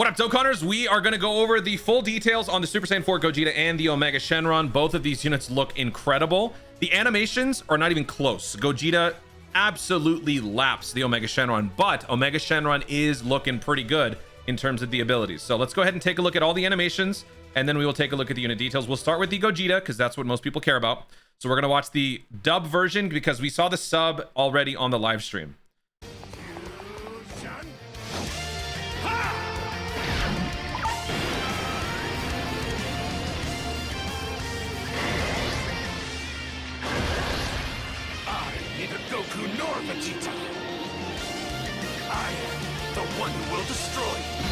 What up, Dokkaners? We are going to go over the full details on the Super Saiyan 4 Gogeta and the Omega Shenron. Both of these units look incredible. The animations are not even close. Gogeta absolutely laps the Omega Shenron, but Omega Shenron is looking pretty good in terms of the abilities. So let's go ahead and take a look at all the animations, and then we will take a look at the unit details. We'll start with the Gogeta because that's what most people care about. So we're going to watch the dub version because we saw the sub already on the live stream. Goku nor Vegeta. I am the one who will destroy you.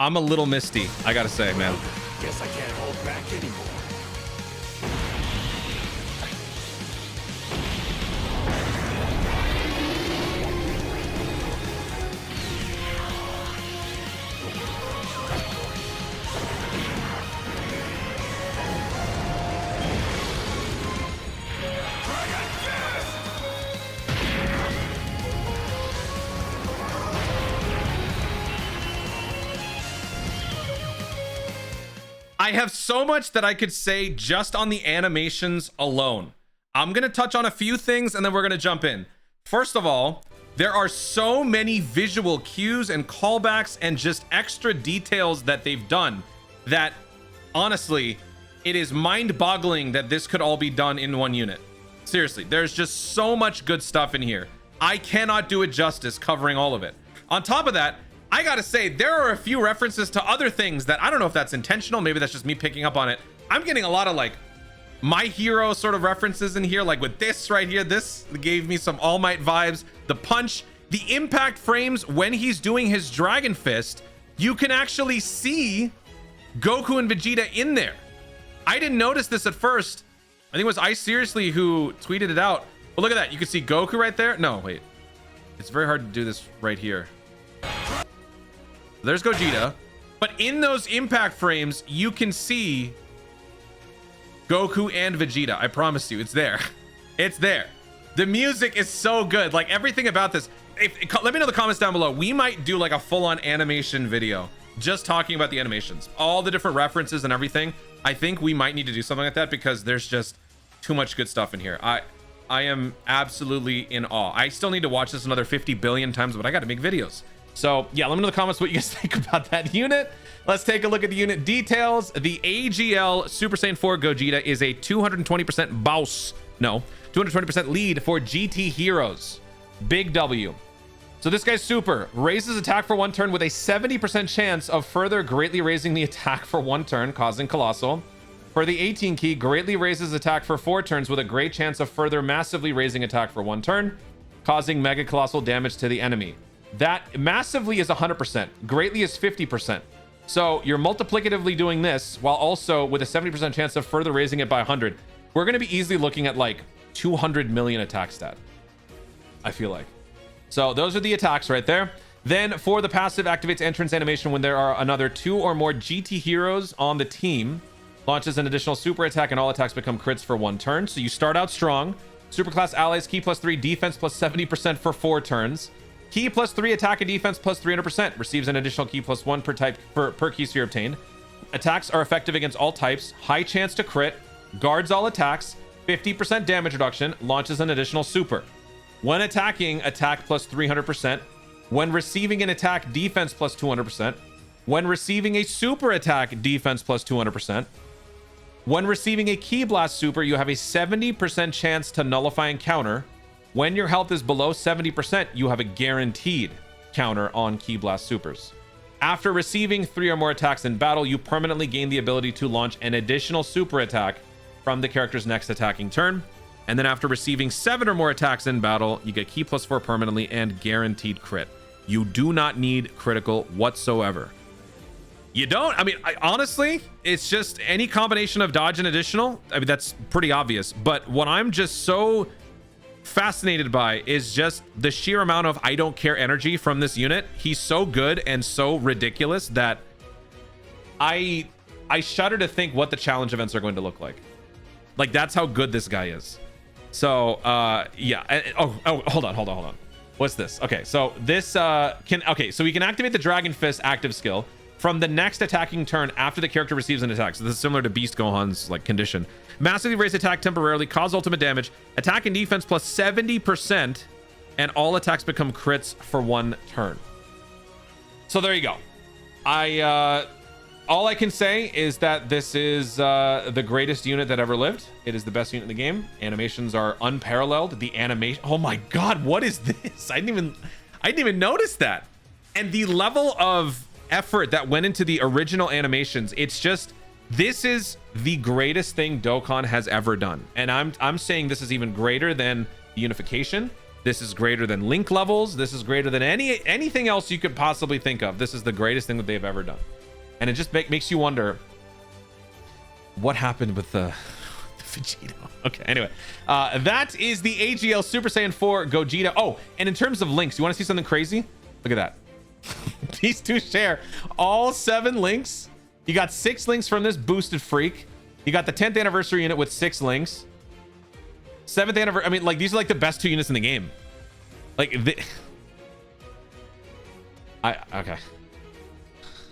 I'm a little misty, I gotta say, man. Guess I can't hold back anymore. I have so much that I could say just on the animations alone. I'm going to touch on a few things and then we're going to jump in. First of all, there are so many visual cues and callbacks and just extra details that they've done that honestly, it is mind-boggling that this could all be done in one unit. Seriously, there's just so much good stuff in here. I cannot do it justice covering all of it. On top of that, I gotta say, there are a few references to other things that I don't know if that's intentional. Maybe that's just me picking up on it. I'm getting a lot of like My Hero sort of references in here, like with this right here. This gave me some All Might vibes. The punch, the impact frames when he's doing his Dragon Fist, you can actually see Goku and Vegeta in there. I didn't notice this at first. I think it was I Seriously who tweeted it out. But look at that. You can see Goku right there. No, wait. It's very hard to do this right here. There's Gogeta, but in those impact frames, you can see Goku and Vegeta. I promise you, it's there. It's there. The music is so good. Like everything about this. Let me know in the comments down below. We might do like a full-on animation video just talking about the animations, all the different references and everything. I think we might need to do something like that because there's just too much good stuff in here. I am absolutely in awe. I still need to watch this another 50 billion times, but I got to make videos. So yeah, let me know in the comments what you guys think about that unit. Let's take a look at the unit details. The AGL Super Saiyan 4 Gogeta is a 220% bounce. No, 220% lead for GT Heroes. Big W. So this guy's super. Raises attack for one turn with a 70% chance of further greatly raising the attack for one turn, causing Colossal. For the 18 key, greatly raises attack for 4 turns with a great chance of further massively raising attack for one turn, causing Mega Colossal damage to the enemy. That massively is 100%, greatly is 50%. So you're multiplicatively doing this while also with a 70% chance of further raising it by 100. We're going to be easily looking at like 200 million attack stat, I feel like. So those are the attacks right there. Then for the passive, activates entrance animation when there are another 2 or more GT heroes on the team. Launches an additional super attack and all attacks become crits for 1 turn. So you start out strong. Superclass allies, key +3, defense +70% for 4 turns. Key +3, attack and defense +300%. Receives an additional key +1 per type per key sphere obtained. Attacks are effective against all types. High chance to crit. Guards all attacks. 50% damage reduction. Launches an additional super. When attacking, attack +300%. When receiving an attack, defense plus 200%. When receiving a super attack, defense plus 200%. When receiving a Ki Blast super, you have a 70% chance to nullify and counter. When your health is below 70%, you have a guaranteed counter on Ki Blast supers. After receiving 3 or more attacks in battle, you permanently gain the ability to launch an additional super attack from the character's next attacking turn. And then after receiving 7 or more attacks in battle, you get Ki plus 4 permanently and guaranteed crit. You do not need critical whatsoever. You don't? I mean, honestly, it's just any combination of dodge and additional. I mean, that's pretty obvious. But what I'm just so fascinated by is just the sheer amount of I don't care energy from this unit. He's so good and so ridiculous that I shudder to think what the challenge events are going to look like. Like, that's how good this guy is. So yeah. Oh, hold on. What's this? Okay, so this so we can activate the Dragon Fist active skill from the next attacking turn after the character receives an attack. So this is similar to Beast Gohan's like condition. Massively raise attack temporarily, cause ultimate damage, attack and defense plus 70%, and all attacks become crits for 1 turn. So there you go. All I can say is that this is the greatest unit that ever lived. It is the best unit in the game. Animations are unparalleled. The animation, oh my god, what is this? I didn't even notice that. And the level of effort that went into the original animations, it's just, this is the greatest thing Dokkan has ever done. And I'm saying this is even greater than unification. This is greater than link levels. This is greater than anything else you could possibly think of. This is the greatest thing that they've ever done. And it just makes you wonder what happened with the Vegeta. Okay, anyway, that is the AGL Super Saiyan 4 Gogeta. Oh, and in terms of links, you want to see something crazy? Look at that. These two share all 7 links. You got 6 links from this boosted freak. You got the 10th anniversary unit with 6 links. 7th anniversary. I mean, like, these are like the best 2 units in the game. Like, okay.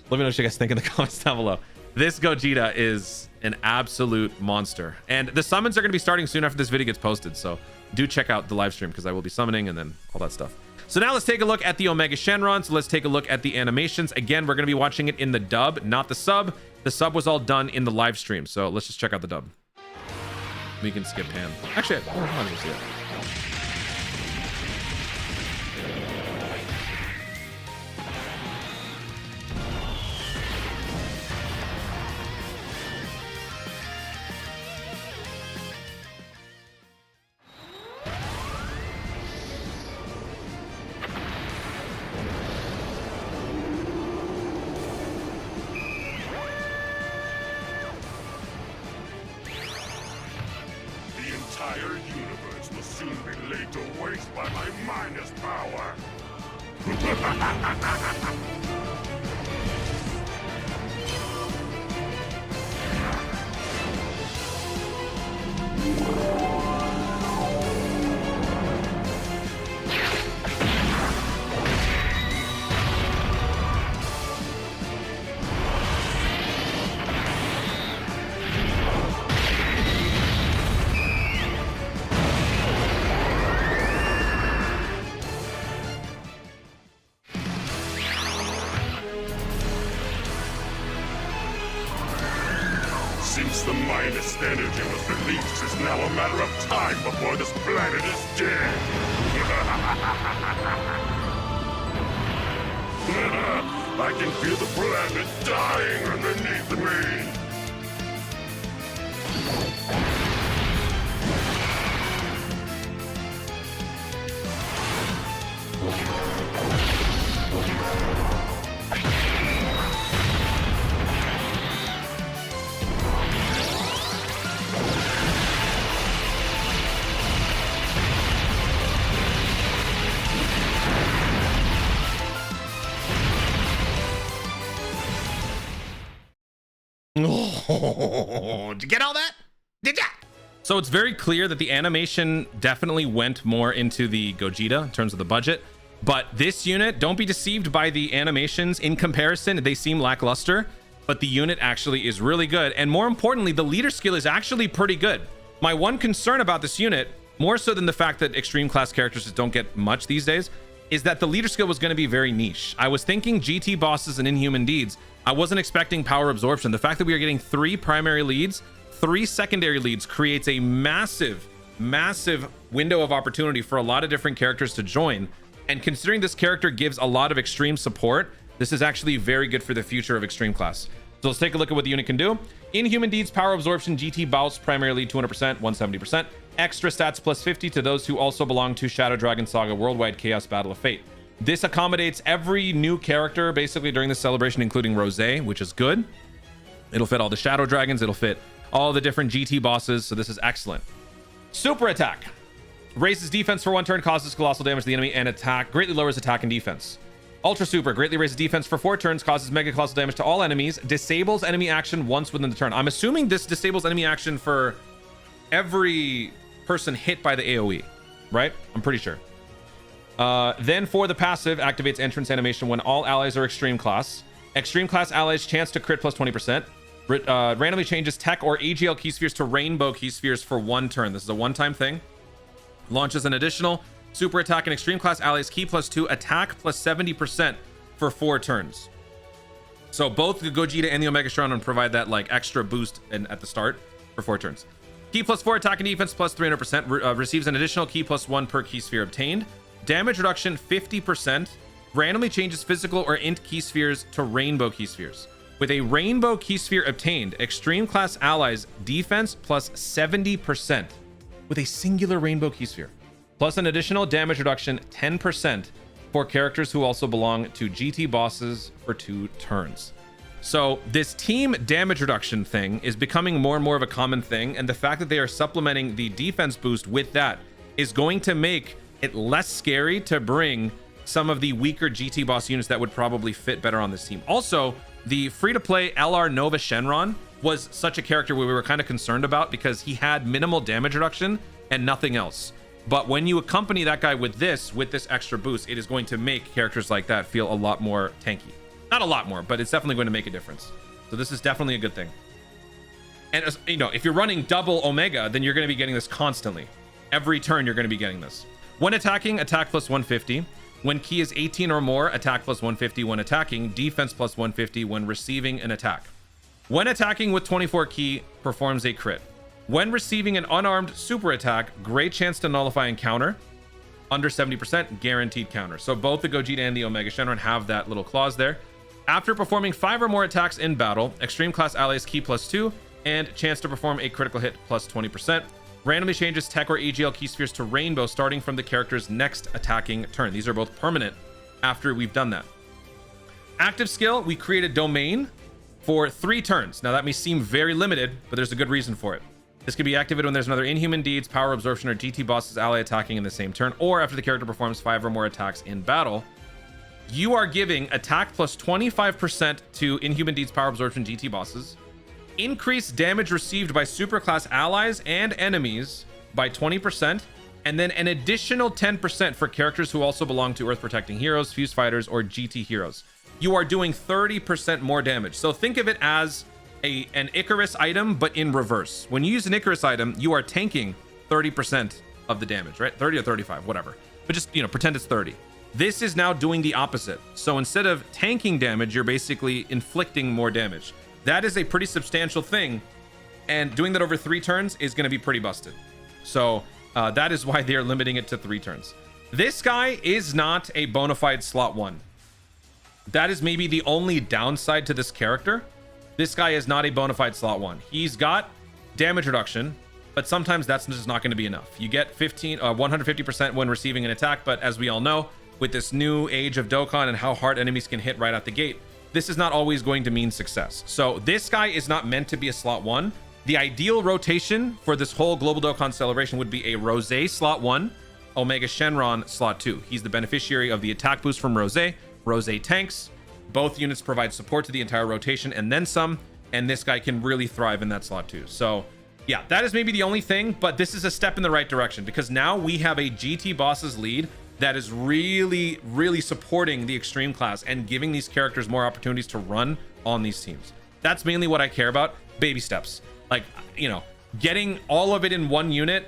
Let me know what you guys think in the comments down below. This Gogeta is an absolute monster. And the summons are going to be starting soon after this video gets posted. So do check out the live stream because I will be summoning and then all that stuff. So now let's take a look at the Omega Shenron. So let's take a look at the animations. Again, we're going to be watching it in the dub, not the sub. The sub was all done in the live stream. So let's just check out the dub. We can skip Pan. Actually, I don't want to see it. The entire universe will soon be laid to waste by my minus power. Since the minus energy was released, it's now a matter of time before this planet is dead. I can feel the planet dying underneath me. Oh, did you get all that? Did ya? So it's very clear that the animation definitely went more into the Gogeta in terms of the budget. But this unit, don't be deceived by the animations. In comparison, they seem lackluster, but the unit actually is really good. And more importantly, the leader skill is actually pretty good. My one concern about this unit, more so than the fact that extreme class characters just don't get much these days, is that the leader skill was going to be very niche. I was thinking GT bosses and Inhuman Deeds. I wasn't expecting power absorption. The fact that we are getting 3 primary leads, 3 secondary leads creates a massive window of opportunity for a lot of different characters to join. And considering this character gives a lot of extreme support, this is actually very good for the future of extreme class. So let's take a look at what the unit can do. Inhuman Deeds, power absorption, GT bouts, primary lead 200%, 170%. Extra stats plus 50 to those who also belong to Shadow Dragon Saga Worldwide Chaos Battle of Fate. This accommodates every new character basically during this celebration, including Rosé, which is good. It'll fit all the Shadow Dragons. It'll fit all the different GT bosses. So this is excellent. Super attack. Raises defense for 1 turn, causes colossal damage to the enemy, and attack greatly lowers attack and defense. Ultra Super greatly raises defense for 4 turns, causes mega colossal damage to all enemies, disables enemy action once within the turn. I'm assuming this disables enemy action for every person hit by the AoE, right? I'm pretty sure. Then for the passive, activates entrance animation when all allies are extreme class. Extreme class allies chance to crit plus 20%. Randomly changes tech or AGL key spheres to rainbow key spheres for 1 turn. This is a one-time thing. Launches an additional super attack and extreme class allies key plus 2 attack plus 70% for 4 turns. So both the Gogeta and the Omega Shenron provide that like extra boost at the start for 4 turns. Key plus 4 attack and defense plus 300%. Receives an additional key plus 1 per key sphere obtained. Damage reduction 50%. Randomly changes physical or int key spheres to rainbow key spheres. With a rainbow key sphere obtained, extreme class allies defense plus 70% with a singular rainbow key sphere, plus an additional damage reduction 10% for characters who also belong to GT bosses for 2 turns. So this team damage reduction thing is becoming more and more of a common thing, and the fact that they are supplementing the defense boost with that is going to make it less scary to bring some of the weaker GT boss units that would probably fit better on this team. Also, the free-to-play LR Nova Shenron was such a character we were kind of concerned about because he had minimal damage reduction and nothing else. But when you accompany that guy with this extra boost, it is going to make characters like that feel a lot more tanky. Not a lot more, but it's definitely going to make a difference. So this is definitely a good thing. And you know, if you're running double Omega, then you're going to be getting this constantly. Every turn you're going to be getting this. When attacking, attack plus 150. When key is 18 or more, attack plus 150 when attacking, defense plus 150 when receiving an attack. When attacking with 24 key, performs a crit. When receiving an unarmed super attack, great chance to nullify and counter. Under 70%, guaranteed counter. So both the Gogeta and the Omega Shenron have that little clause there. After performing 5 or more attacks in battle, extreme class allies key plus 2, and chance to perform a critical hit plus 20%. Randomly changes tech or AGL key spheres to rainbow starting from the character's next attacking turn. These are both permanent after we've done that. Active skill, we create a domain for 3 turns. Now that may seem very limited, but there's a good reason for it. This can be activated when there's another Inhuman Deeds, power absorption, or GT boss's ally attacking in the same turn, or after the character performs 5 or more attacks in battle. You are giving attack plus 25% to Inhuman Deeds, power absorption, GT bosses. Increase damage received by superclass allies and enemies by 20%, and then an additional 10% for characters who also belong to Earth Protecting Heroes, Fuse Fighters, or GT Heroes. You are doing 30% more damage. So think of it as an Icarus item, but in reverse. When you use an Icarus item, you are tanking 30% of the damage, right? 30 or 35, whatever. But just, you know, pretend it's 30. This is now doing the opposite. So instead of tanking damage, you're basically inflicting more damage. That is a pretty substantial thing, and doing that over 3 turns is going to be pretty busted. So that is why they're limiting it to 3 turns. This guy is not a bona fide slot 1. That is maybe the only downside to this character. This guy is not a bona fide slot 1. He's got damage reduction, but sometimes that's just not going to be enough. You get 150% when receiving an attack, but as we all know, with this new age of Dokkan and how hard enemies can hit right out the gate, this is not always going to mean success. So this guy is not meant to be a slot 1. The ideal rotation for this whole Global Dokkan celebration would be a Rosé slot 1, Omega Shenron slot 2. He's the beneficiary of the attack boost from Rosé. Rosé tanks. Both units provide support to the entire rotation and then some, and this guy can really thrive in that slot 2. So yeah, that is maybe the only thing, but this is a step in the right direction because now we have a GT bosses lead that is really supporting the extreme class and giving these characters more opportunities to run on these teams. That's mainly what I care about. Baby steps. Like, you know, getting all of it in one unit,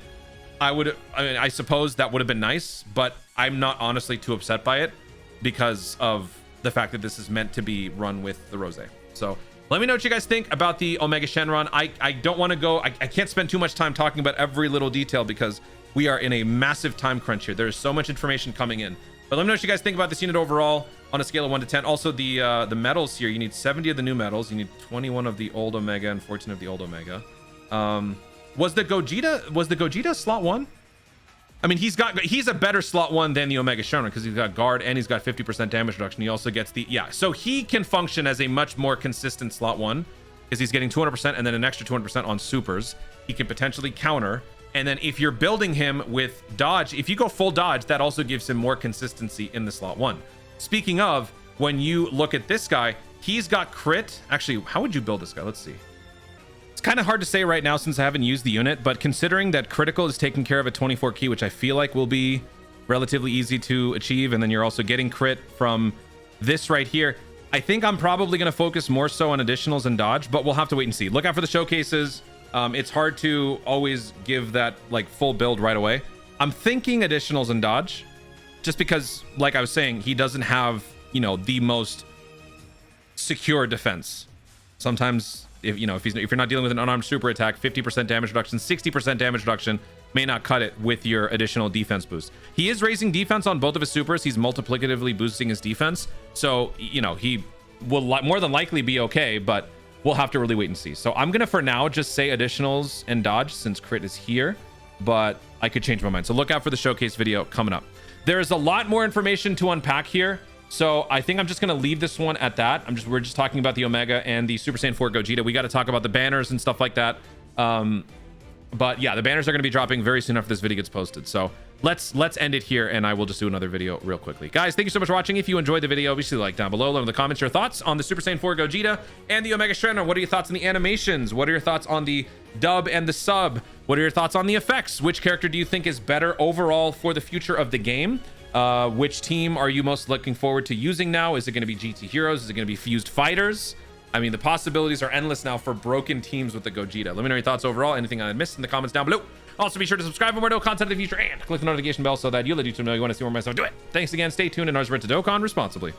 I suppose that would have been nice, but I'm not honestly too upset by it because of the fact that this is meant to be run with the Rose. So let me know what you guys think about the Omega Shenron. I don't want to go, I can't spend too much time talking about every little detail because we are in a massive time crunch here. There's so much information coming in. But let me know what you guys think about this unit overall on a scale of 1 to 10. Also, the medals here, you need 70 of the new medals. You need 21 of the old Omega and 14 of the old Omega. Was the Gogeta slot 1? I mean, he's a better slot 1 than the Omega Shenron because he's got guard and he's got 50% damage reduction. He also gets the, yeah, so he can function as a much more consistent slot 1 because he's getting 200% and then an extra 200% on supers. He can potentially counter. And then if you're building him with dodge, if you go full dodge, that also gives him more consistency in the slot 1. Speaking of, when you look at this guy, he's got crit. Actually, how would you build this guy? Let's see. It's kind of hard to say right now since I haven't used the unit, but considering that critical is taking care of a 24 key, which I feel like will be relatively easy to achieve, and then you're also getting crit from this right here, I think I'm probably going to focus more so on additionals and dodge, but we'll have to wait and see. Look out for the showcases. It's hard to always give that like full build right away. I'm thinking additionals and dodge just because, like I was saying, he doesn't have, you know, the most secure defense. Sometimes if you're not dealing with an unarmed super attack, 50% damage reduction, 60% damage reduction may not cut it with your additional defense boost. He is raising defense on both of his supers. He's multiplicatively boosting his defense. So, you know, he will more than likely be okay, but we'll have to really wait and see. So I'm going to, for now, just say additionals and dodge since crit is here, but I could change my mind. So look out for the showcase video coming up. There's a lot more information to unpack here. So I think I'm just going to leave this one at that. We're just talking about the Omega and the Super Saiyan 4 Gogeta. We got to talk about the banners and stuff like that. But yeah, the banners are going to be dropping very soon after this video gets posted. So let's end it here, and I will just do another video real quickly. Guys, thank you so much for watching. If you enjoyed the video, obviously like down below. Let me know in the comments your thoughts on the Super Saiyan 4 Gogeta and the Omega Shenron. What are your thoughts on the animations? What are your thoughts on the dub and the sub? What are your thoughts on the effects? Which character do you think is better overall for the future of the game? Which team are you most looking forward to using now? Is it going to be GT Heroes? Is it going to be Fused Fighters? I mean, the possibilities are endless now for broken teams with the Gogeta. Let me know your thoughts overall. Anything I missed in the comments down below. Also, be sure to subscribe for more content in the future and click the notification bell so that you'll let YouTube know you want to see more of myself do it. Thanks again. Stay tuned and remember to Dokkan responsibly.